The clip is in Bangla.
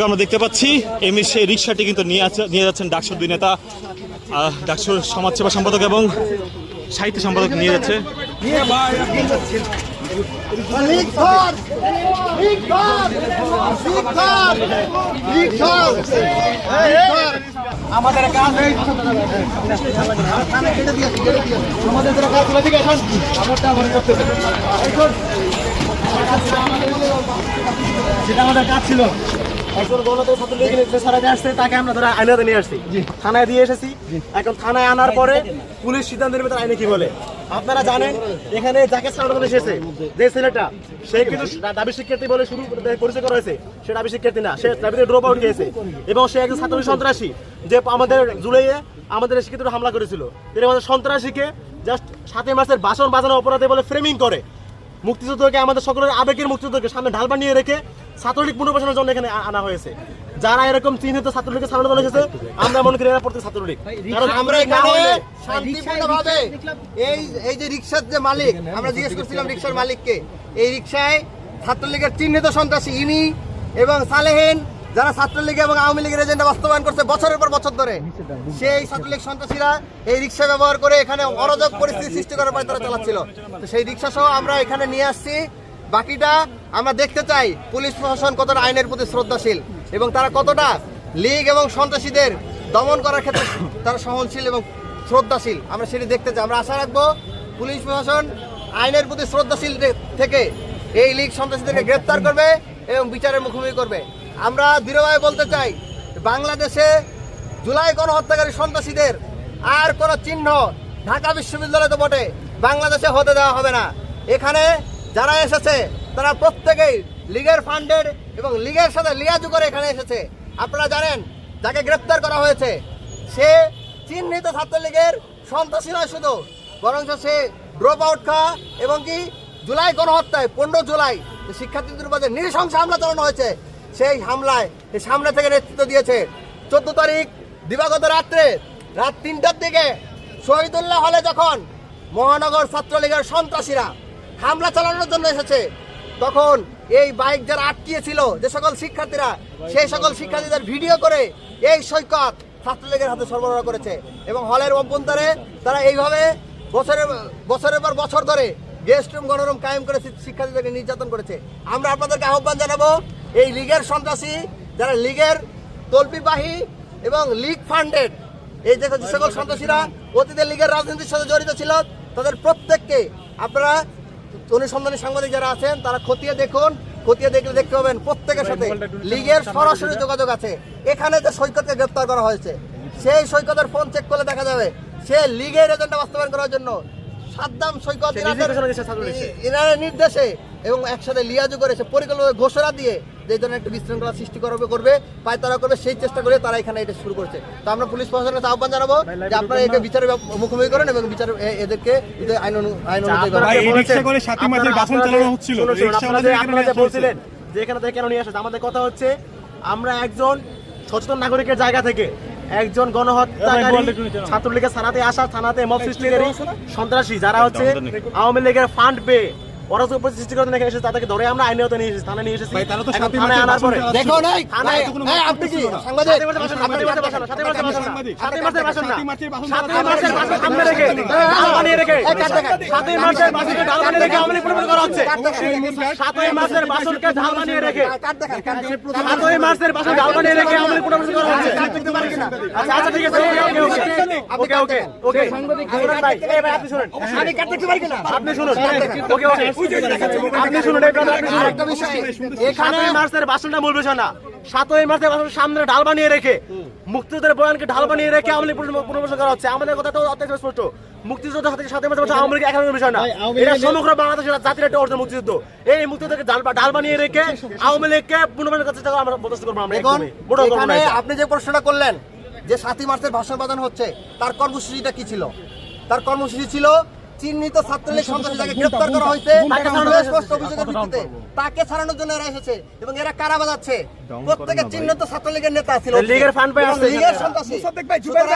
আমরা দেখতে পাচ্ছি এমনি সেই রিক্সাটি কিন্তু নিয়ে যাচ্ছেন ডাকসুর দুই নেতা, ডাকসুর সমাজসেবা সম্পাদক এবং সাহিত্য সম্পাদক নিয়ে যাচ্ছে। আমাদের কাজ যেটা আমাদের কাজ ছিল, একজন গণতন্ত্র ছাত্রলীগের সারাতে আসছে, তাকে আমরা ধরে আইনাতে নিয়ে আসছি, থানায় দিয়ে এসেছি। এখন থানায় আনার পরে পুলিশ সিদ্ধান্ত নেবে তার আইনে কি বলে। আপনারা জানেন এখানে যাকে ছাড়ানো এসেছে যে ছেলেটা, সে কিন্তু দাবি শিক্ষার্থী বলে শুরু পরিচয় করা হয়েছে। সে দাবি শিক্ষার্থী না, সে দাবিতে ড্রপ আউট গিয়েছে এবং সে একজন ছাত্র সন্ত্রাসী যে আমাদের জুলাইয়ে আমাদের শিক্ষিতরা হামলা করেছিল। তিনি আমাদের সন্ত্রাসীকে জাস্ট 7 মার্চের ভাষণ বাজানো অপরাধে বলে ফ্রেমিং করে মুক্তিযুদ্ধকে, আমাদের সকলের আবেগের মুক্তিযুদ্ধকে সামনে ঢাল বানিয়ে রেখে ছাত্রলীগ পুনর্বাসনের জন্য এখানে আনা হয়েছে। যারা এরকম চিহ্নিত ছাত্রলীগের সামনে জন্য এসেছে, আমরা মনে করি এরা প্রত্যেক ছাত্রলীগ। কারণ আমরা এখানে শান্তিপূর্ণভাবে এই যে রিক্সার যে মালিক, আমরা জিজ্ঞেস করছিলাম রিক্সার মালিককে, এই রিক্সায় ছাত্রলীগের চিহ্নিত সন্ত্রাসী ইমি এবং সালেহীন যারা ছাত্রলীগ এবং আওয়ামী লীগের এজেন্ডা বাস্তবায়ন করছে বছরের পর বছর ধরে, সেই ছাত্রলীগ সন্ত্রাসীরা এই রিক্সা ব্যবহার করে এখানে অরাজক পরিস্থিতি সৃষ্টি করার পর তারা চালাচ্ছিল। তো সেই রিক্সা সহ আমরা এখানে নিয়ে আসছি। বাকিটা আমরা দেখতে চাই পুলিশ প্রশাসন কতটা আইনের প্রতি শ্রদ্ধাশীল এবং তারা কতটা লীগ এবং সন্ত্রাসীদের দমন করার ক্ষেত্রে তারা সহনশীল এবং শ্রদ্ধাশীল, আমরা সেটি দেখতে চাই। আমরা আশা রাখবো পুলিশ প্রশাসন আইনের প্রতি শ্রদ্ধাশীল থেকে এই লীগ সন্ত্রাসীদেরকে গ্রেপ্তার করবে এবং বিচারের মুখোমুখি করবে। আমরা দৃঢ়ভাবে বলতে চাই, বাংলাদেশে জুলাই গণহত্যাকারী সন্ত্রাসীদের আর কোনো চিহ্ন ঢাকা বিশ্ববিদ্যালয়ে বটে বাংলাদেশে হতে দেওয়া হবে না। এখানে যারা এসেছে তারা প্রত্যেকেই লীগের ফান্ডেড এবং লীগের সাথে লিয়াজু করে এখানে এসেছে। আপনারা জানেন যাকে গ্রেপ্তার করা হয়েছে সে চিহ্নিত ছাত্রলীগের সন্ত্রাসী নয় শুধু, বরং সে ড্রপ আউট খাওয়া এবং কি জুলাই গণহত্যায় 15 জুলাই শিক্ষার্থীদের উপর নৃশংস হামলা চালানো হয়েছে, সেই হামলায় সামনে থেকে নেতৃত্ব দিয়েছে। 14 তারিখ দিবাগত রাত্রে রাত 3টার দিকে শহীদুল্লাহ হলে যখন মহানগর ছাত্রলীগের সন্ত্রাসীরা হামলা চালানোর জন্য এসেছে, তখন এই বাইক যারা আটকিয়েছিল যে সকল শিক্ষার্থীরা, সেই সকল শিক্ষার্থীদের ভিডিও করে এই সৈকত ছাত্রলীগের হাতে সরবরাহ করেছে এবং হলের অভ্যন্তরে তারা এইভাবে বছরের পর বছর ধরে গেস্ট রুম গণরুম কায়েম করে শিক্ষার্থীদেরকে নির্যাতন করেছে। আমরা আপনাদেরকে আহ্বান জানাবো, এই লীগের সন্ত্রাসী যারা লীগের তল্পিবাহী এবং লীগ ফান্ডেড এই যে সকল সন্ত্রাসীরা অতীতে লীগের রাজনীতির সাথে জড়িত ছিল, তাদের প্রত্যেককে আপনারা অনুসন্ধানী সাংবাদিক যারা আছেন তারা খতিয়ে দেখুন। খতিয়ে দেখলে দেখতে পাবেন প্রত্যেকের সাথে লীগের সরাসরি যোগাযোগ আছে। এখানে যে সৈকতকে গ্রেপ্তার করা হয়েছে, সেই সৈকতের ফোন চেক করলে দেখা যাবে সে লীগের এজেন্ডা বাস্তবায়ন করার জন্য সাদ্দাম সৈকত ইরানের নির্দেশে এবং একসাথে লিয়াজু করে সে পরিকল্পনা ঘোষণা দিয়ে যে ধরনের একটা বিশৃঙ্খলা সৃষ্টি করবে পায়তারা করবে, সেই চেষ্টা করে তারা এখানে এটা শুরু করেছে। তো আমরা পুলিশ প্রশাসনের কাছে আহ্বান জানাবো যে আপনারা একে বিচারের মুখোমুখি করেন এবং বিচার এদেরকে আইন বলছিলেন যে এখানে থেকে কেন নিয়ে আসে। আমাদের কথা হচ্ছে, আমরা একজন সচেতন নাগরিকের জায়গা থেকে একজন গণহত্যাকারী ছাত্রলীগের থানাতে আসা, থানাতে মব সৃষ্টিকারী সন্ত্রাসী যারা হচ্ছে আওয়ামী লীগের ফান্ড পেয়ে অরাজক পরিস্থিতি সৃষ্টি করে এখানে এসেছে, তাদেরকে ধরে আমরা আইনে নিয়ে এসেছি, থানায় নিয়ে এসেছি। থানায় আনার পরে দেখো নাই আপনি কি সাংবাদিক আপনি শুনুন, এখানে মার্চের ভাষণটা মূল বিষয় না, 7ই মার্চের সামনে ঢাল বানিয়ে রেখে মুক্তিযুদ্ধের বয়ানকে ঢাল বানিয়ে রেখে আওয়ামী লীগ পুনর্বাসন করা হচ্ছে। আমাদের কথা তো অত্যন্ত স্পষ্ট, মুক্তিযুদ্ধ 7ই মার্চ আওয়ামী লীগ একান্ত বিষয় না, এটা সমগ্র বাংলাদেশের জাতির একটা অর্জন মুক্তিযুদ্ধ। এই মুক্তিযুদ্ধকে ঢাল বানিয়ে রেখে আওয়ামী লীগকে পুনর্বাসন করার চেষ্টা আমরা বরদাস্ত করবো আমরা একদমই। এখানে আপনি যে প্রশ্নটা করলেন যে 7ই মার্চের ভাষণ প্রদান হচ্ছে, তার কর্মসূচিটা কি ছিল? তার কর্মসূচি ছিল চিহ্নিত ছাত্রলীগ সন্ত্রাসী যাকে গ্রেফতার করা হয়েছে স্পষ্ট অভিযোগের ভিত্তিতে তাকে ছাড়ানোর জন্য এরা এসেছে এবং এরা কারা বাজাচ্ছে, প্রত্যেকে চিহ্নিত ছাত্রলীগের নেতা ছিল, লীগের ফান্ড পাই আসছে, লীগের সন্ত্রাসী।